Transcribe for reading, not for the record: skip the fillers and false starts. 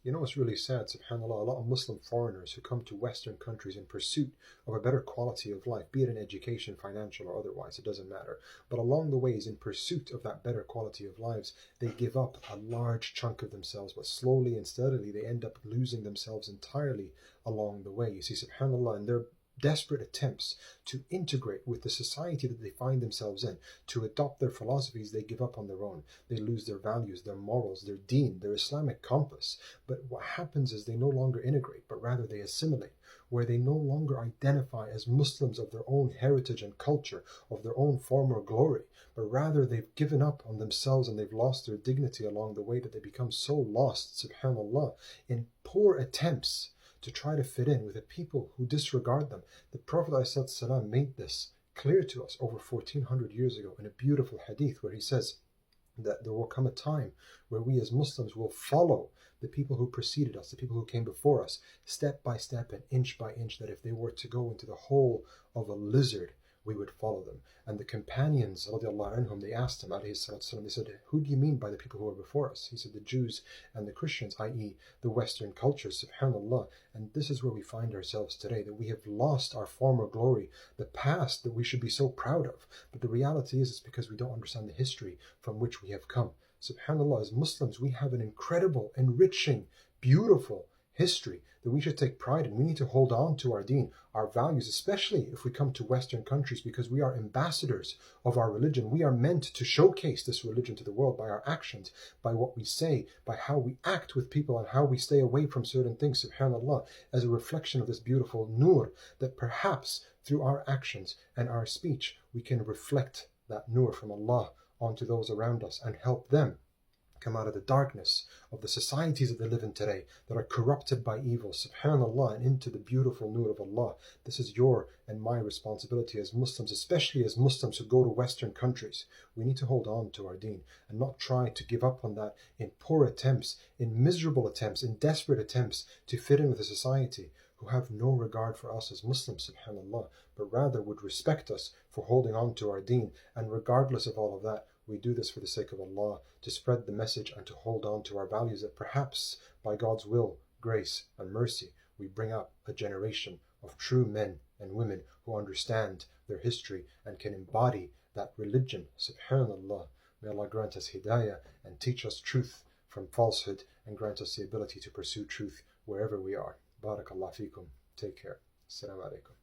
You know, it's really sad, subhanAllah, a lot of Muslim foreigners who come to Western countries in pursuit of a better quality of life, be it in education, financial, or otherwise, it doesn't matter. But along the ways, in pursuit of that better quality of lives, they give up a large chunk of themselves, but slowly and steadily they end up losing themselves entirely along the way. You see, subhanAllah, and their desperate attempts to integrate with the society that they find themselves in, to adopt their philosophies, they give up on their own. They lose their values, their morals, their deen, their Islamic compass. But what happens is they no longer integrate, but rather they assimilate, where they no longer identify as Muslims of their own heritage and culture, of their own former glory, but rather they've given up on themselves and they've lost their dignity along the way, that they become so lost, subhanAllah, in poor attempts to try to fit in with a people who disregard them. The Prophet ﷺ made this clear to us over 1400 years ago in a beautiful hadith where he says that there will come a time where we as Muslims will follow the people who preceded us, the people who came before us, step by step and inch by inch, that if they were to go into the hole of a lizard, we would follow them. And the companions, radiallahu anhum, they asked him, alayhi salatu wasalam, they said, who do you mean by the people who were before us? He said, the Jews and the Christians, i.e. the Western culture, subhanAllah. And this is where we find ourselves today, that we have lost our former glory, the past that we should be so proud of. But the reality is, it's because we don't understand the history from which we have come. SubhanAllah, as Muslims, we have an incredible, enriching, beautiful history that we should take pride in. We need to hold on to our deen, our values, especially if we come to Western countries, because we are ambassadors of our religion. We are meant to showcase this religion to the world by our actions, by what we say, by how we act with people, and how we stay away from certain things, subhanAllah, as a reflection of this beautiful nur, that perhaps through our actions and our speech, we can reflect that nur from Allah onto those around us and help them come out of the darkness of the societies that they live in today that are corrupted by evil, subhanAllah, and into the beautiful nur of Allah. This is your and my responsibility as Muslims, especially as Muslims who go to Western countries. We need to hold on to our deen and not try to give up on that in poor attempts, in miserable attempts, in desperate attempts to fit in with a society who have no regard for us as Muslims, subhanAllah, but rather would respect us for holding on to our deen. And regardless of all of that, we do this for the sake of Allah, to spread the message and to hold on to our values, that perhaps by God's will, grace and mercy, we bring up a generation of true men and women who understand their history and can embody that religion, subhanAllah. May Allah grant us hidayah and teach us truth from falsehood, and grant us the ability to pursue truth wherever we are. Barakallah fikum. Take care. Assalamu alaikum.